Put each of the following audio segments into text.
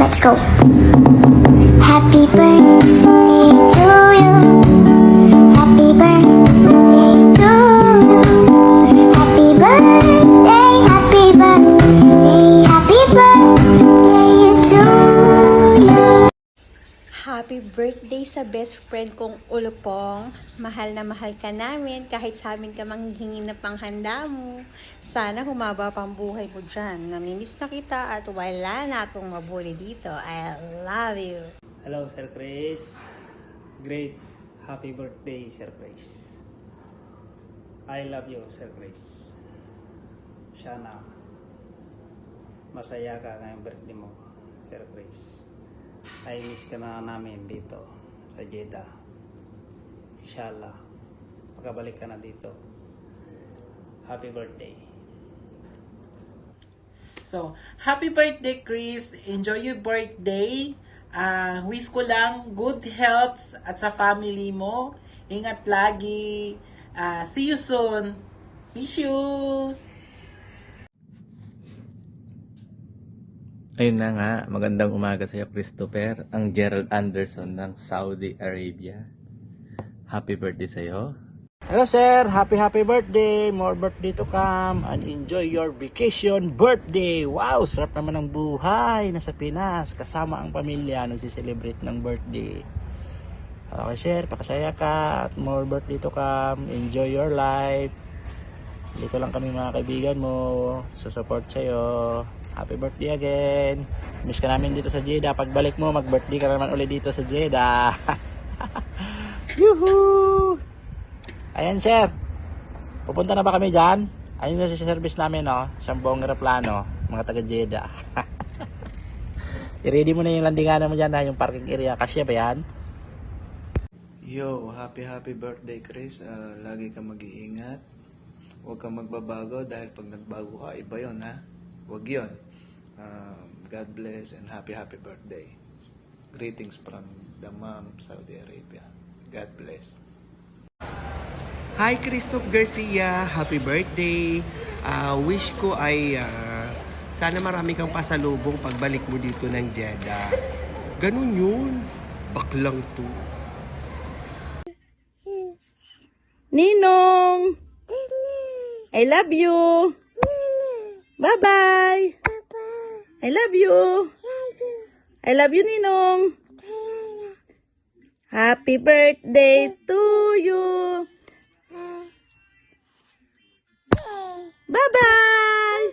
Let's go. Happy birthday to you. Happy birthday to you. Happy birthday, happy birthday, happy birthday to you. Happy birthday sa best friend kong Ulupong. Mahal na mahal ka namin kahit sa amin ka manghihingi na panghanda mo. Sana humaba pang buhay mo dyan. Namimiss na kita at wala na akong mabuli dito. I love you. Hello, Sir Chris. Great. Happy birthday, Sir Chris. I love you, Sir Chris. Sana masaya ka ngayong birthday mo, Sir Chris. I miss ka na namin dito sa Jeddah. Inshallah, makabalik ka na dito. Happy birthday. So, happy birthday, Chris. Enjoy your birthday. Wish ko lang good health at sa family mo. Ingat lagi. See you soon. Miss you. Ayun na nga, magandang umaga sa iyo, Christopher, ang Gerald Anderson ng Saudi Arabia. Happy birthday sa iyo. Hello sir, happy birthday, more birthday to come and enjoy your vacation birthday. Wow, sarap naman ng buhay nasa Pinas kasama ang pamilya nagsi-celebrate ng birthday. Okay sir, pakasaya ka at more birthday to come, enjoy your life. Dito lang kami mga kaibigan mo, susupport sa'yo. Happy birthday again. Miss ka namin dito sa Jeddah. Pagbalik mo, mag-birthday ka naman ulit dito sa Jeddah. Yuhu! Ayan sir, pupunta na ba kami dyan? Ayun na sa service namin, no? Isang buong aeroplano, mga taga Jeddah. I-ready mo na yung landingan mo dyan, ha? Yung parking area. Kasya ba yan? Yo, happy birthday Chris. Lagi ka mag-iingat. Huwag kang magbabago dahil pag nagbago ka, iba yun ha. Huwag yun. God bless and happy birthday. Greetings from the mom, Saudi Arabia. God bless. Hi Christoph Garcia, happy birthday. Wish ko ay sana marami kang pasalubong pagbalik mo dito ng Jeddah. Ganun yun. Baklang to. Ninong! I love you! Bye-bye! I love you! I love you, Ninong! Happy birthday to you! Bye-bye!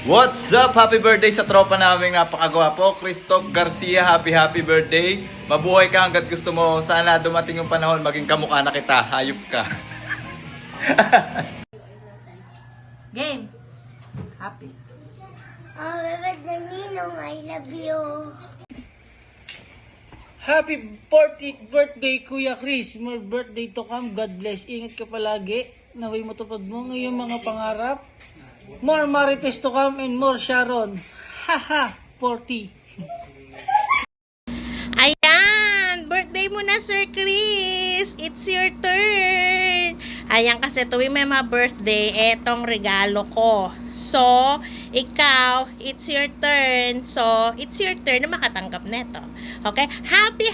What's up? Happy birthday sa tropa naming napakagwapo, Christoph Garcia. Happy birthday. Mabuhay ka hanggat gusto mo. Sana dumating yung panahon maging kamukha na kita. Hayop ka. Game! Happy! Happy birthday, Ninong. I love you. Happy 40th birthday, Kuya Chris. More birthday to come. God bless. Ingat ka palagi. Naway matupad mo ngayong mga pangarap. More Marites to come and more Sharon. Haha, 40. Ayan! Birthday mo na, Sir Chris! It's your turn! Ayan, kasi tuwing may mga birthday, etong regalo ko. So, ikaw, it's your turn. So, it's your turn na makatanggap neto. Okay? Happy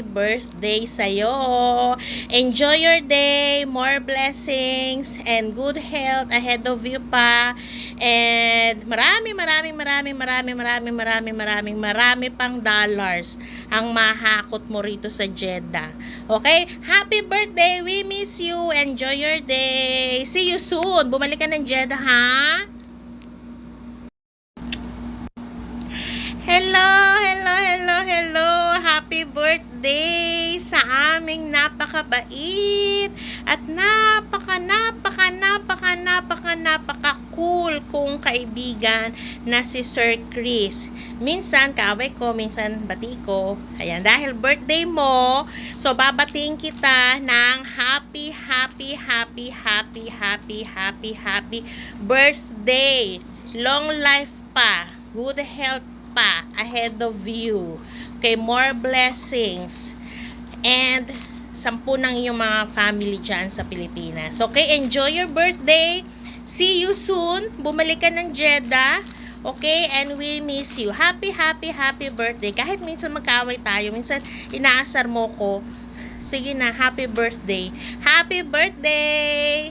birthday sa'yo. Enjoy your day. More blessings and good health ahead of you pa. And marami pang dollars ang mahakot mo rito sa Jeddah. Okay? Happy birthday. We miss you. Enjoy your day. See you soon. Bumalik ka ng Jeddah, ha? Hello. Happy birthday sa aming napakabait at napaka cool kong kaibigan na si Sir Chris. Minsan kaaway ko, minsan bati ko. Ayan, dahil birthday mo, so babatiin kita ng happy birthday. Long life pa, good health pa ahead of you. Okay, more blessings. And 10 ng iyong mga family dyan sa Pilipinas. Okay, enjoy your birthday. See you soon. Bumalik ka ng Jeddah. Okay? And we miss you. Happy birthday. Kahit minsan magkaaway tayo, minsan inaasar mo ko. Sige na, happy birthday. Happy birthday!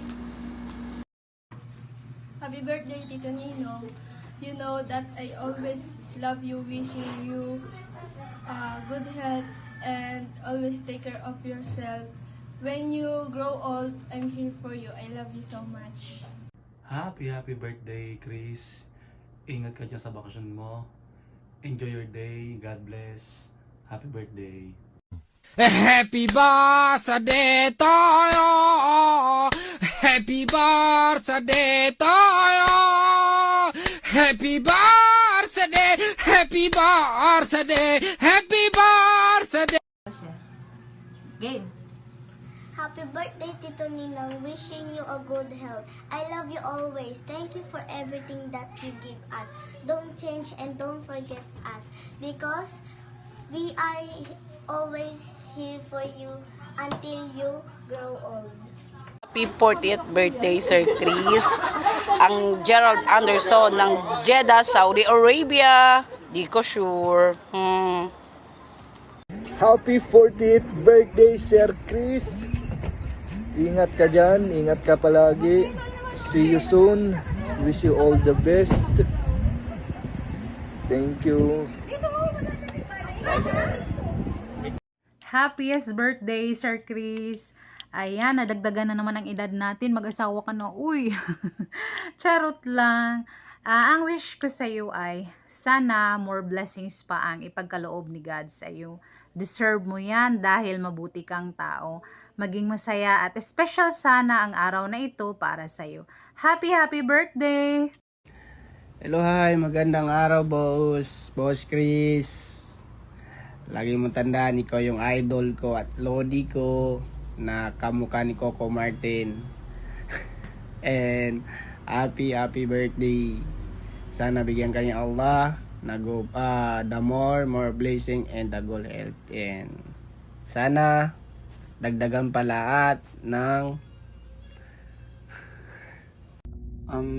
Happy birthday, Tito Ninong. You know that I always love you, wishing you good health and always take care of yourself. When you grow old, I'm here for you. I love you so much. Happy birthday, Chris. Ingat ka dyan sa bakasyon mo. Enjoy your day. God bless. Happy birthday. Happy birthday to you. Happy birthday to you. Happy birthday. Happy birthday. Happy birthday. Game. Happy birthday, Tito Ninong. Wishing you a good health. I love you always. Thank you for everything that you give us. Don't change and don't forget us, because we are always here for you until you grow old. Happy 40th birthday, Sir Chris. Ang Gerald Anderson ng Jeddah, Saudi Arabia. Di ko sure. Happy 40th birthday, Sir Chris. Ingat ka dyan, ingat ka palagi. See you soon. Wish you all the best. Thank you. Happiest birthday, Sir Chris. Ayan, nadagdagan na naman ang edad natin. Mag-asawa ka na. Uy, charot lang. Ang wish ko sa iyo ay sana more blessings pa ang ipagkaloob ni God sa iyo. Deserve mo yan dahil mabuti kang tao. Maging masaya at special sana ang araw na ito para sa iyo. Happy birthday! Hello, hi. Magandang araw, boss. Boss Chris. Lagi mo tandaan, ikaw yung idol ko at lodi ko na kamukha ni Coco Martin. And happy birthday. Sana bigyan ka ni Allah na the more blessing and the good health. And sana dagdagan pa lahat ng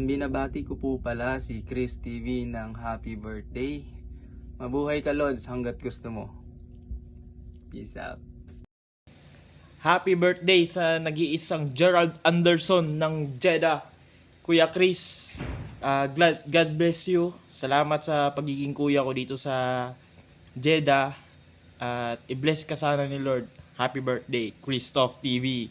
binabati ko po pala si Chris TV ng happy birthday. Mabuhay ka, Lods, hanggat gusto mo. Peace out. Happy birthday sa nag-iisang Gerald Anderson ng Jeddah, Kuya Chris. God bless you. Salamat sa pagiging kuya ko dito sa Jeddah. At i-bless ka sana ni Lord. Happy birthday, Christoph TV.